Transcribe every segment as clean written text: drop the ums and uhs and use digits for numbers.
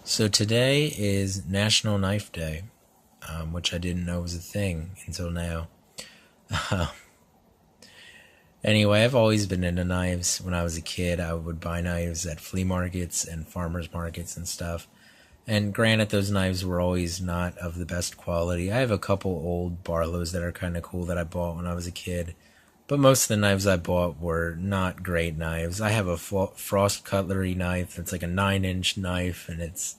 So today is National Knife Day, which I didn't know was a thing until now. Anyway, I've always been into knives. When I was a kid, I would buy knives at flea markets and farmers markets and stuff. And granted, those knives were always not of the best quality. I have a couple old Barlows that are kind of cool that I bought when I was a kid. But most of the knives I bought were not great knives. I have a Frost cutlery knife. It's like a 9-inch knife, and it's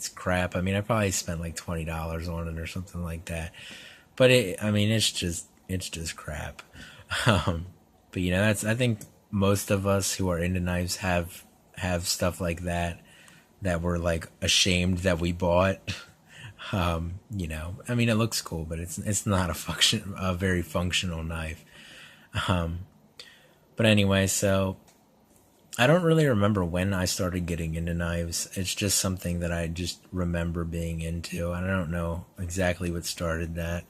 crap. I mean, I probably spent like $20 on it or something like that. But I mean, it's just crap. Um, but that's I think most of us who are into knives have stuff like that we're like ashamed that we bought. I mean, it looks cool, but it's not a very functional knife. Um, but anyway, so I don't really remember when I started getting into knives. It's just something that I just remember being into. I don't know exactly what started that.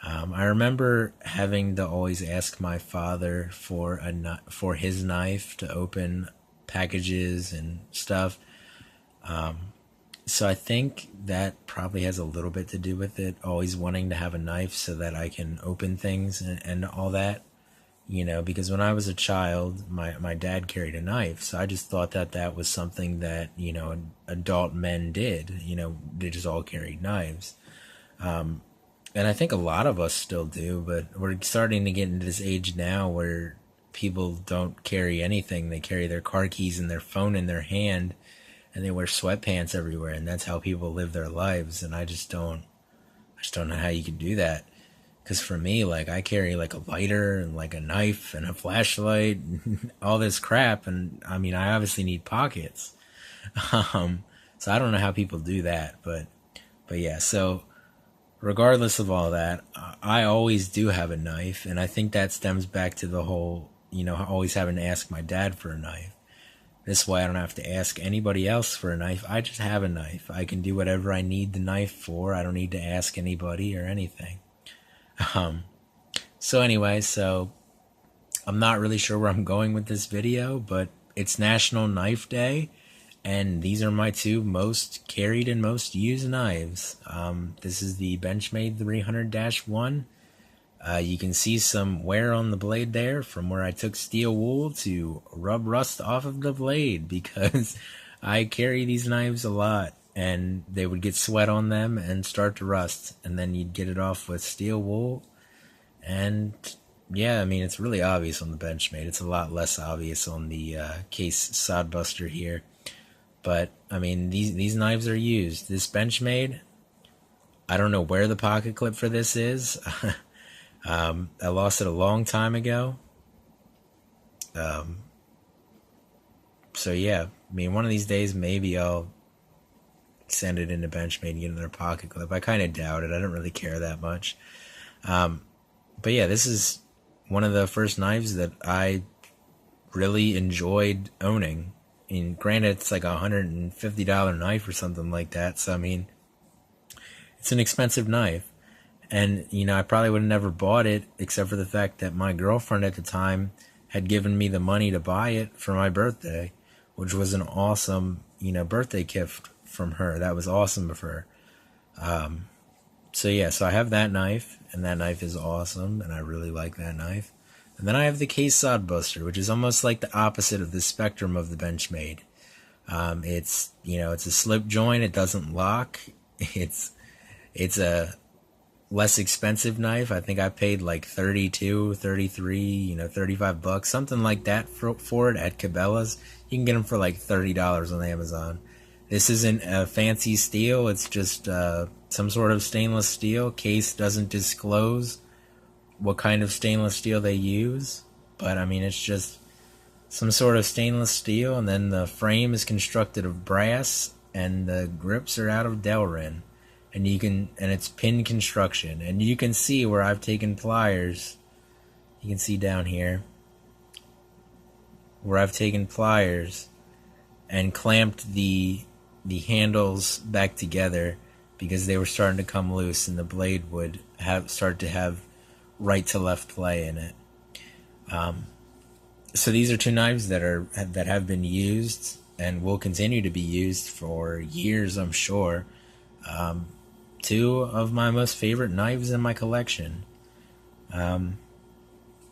I remember having to always ask my father for his knife to open packages and stuff. So I think that probably has a little bit to do with it. Always wanting to have a knife so that I can open things and all that. Because when I was a child, my dad carried a knife. So I just thought that that was something that, adult men did. They just all carried knives. And I think a lot of us still do, but we're starting to get into this age now where people don't carry anything. They carry their car keys and their phone in their hand, and they wear sweatpants everywhere, and that's how people live their lives. And I just don't know how you could do that. Because for me, like, I carry like a lighter and like a knife and a flashlight and all this crap. And I mean, I obviously need pockets. Um, so I don't know how people do that. But yeah, so regardless of all that, I always do have a knife. And I think that stems back to the whole, always having to ask my dad for a knife. This way I don't have to ask anybody else for a knife. I just have a knife. I can do whatever I need the knife for. I don't need to ask anybody or anything. Um, So anyway, so I'm not really sure where I'm going with this video, but it's National Knife Day, and these are my two most carried and most used knives. This is the Benchmade 300-1. You can see some wear on the blade there from where I took steel wool to rub rust off of the blade because I carry these knives a lot and they would get sweat on them and start to rust, and then you'd get it off with steel wool. And yeah, I mean, it's really obvious on the Benchmade. It's a lot less obvious on the Case Sodbuster here. But I mean, these knives are used. This Benchmade, I don't know where the pocket clip for this is. I lost it a long time ago. Um, so yeah, I mean, one of these days maybe I'll send it into Benchmade and get another pocket clip. I kind of doubt it. I don't really care that much. Um, but yeah, this is one of the first knives that I really enjoyed owning. And granted, it's like $150 knife or something like that. So I mean, it's an expensive knife, and I probably would have never bought it except for the fact that my girlfriend at the time had given me the money to buy it for my birthday, which was an awesome birthday gift from her. That was awesome of her. So yeah, so I have that knife, and that knife is awesome, and I really like that knife. And then I have the Case Sodbuster, which is almost like the opposite of the spectrum of the Benchmade. It's a slip joint. It doesn't lock. It's it's a less expensive knife. I think I paid like 32, 33, $35, something like that for it at Cabela's. You can get them for like $30 on Amazon. This isn't a fancy steel. It's just some sort of stainless steel. Case doesn't disclose what kind of stainless steel they use, but I mean, it's just some sort of stainless steel, and then the frame is constructed of brass, and the grips are out of Delrin, and it's pin construction, and you can see where I've taken pliers. You can see down here where I've taken pliers and clamped the handles back together because they were starting to come loose, and the blade would start to have right to left play in it. So these are two knives that have been used. and will continue to be used for years, I'm sure. Two of my most favorite knives in my collection.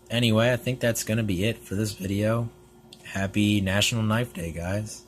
Anyway, I think that's going to be it for this video. Happy National Knife Day, guys.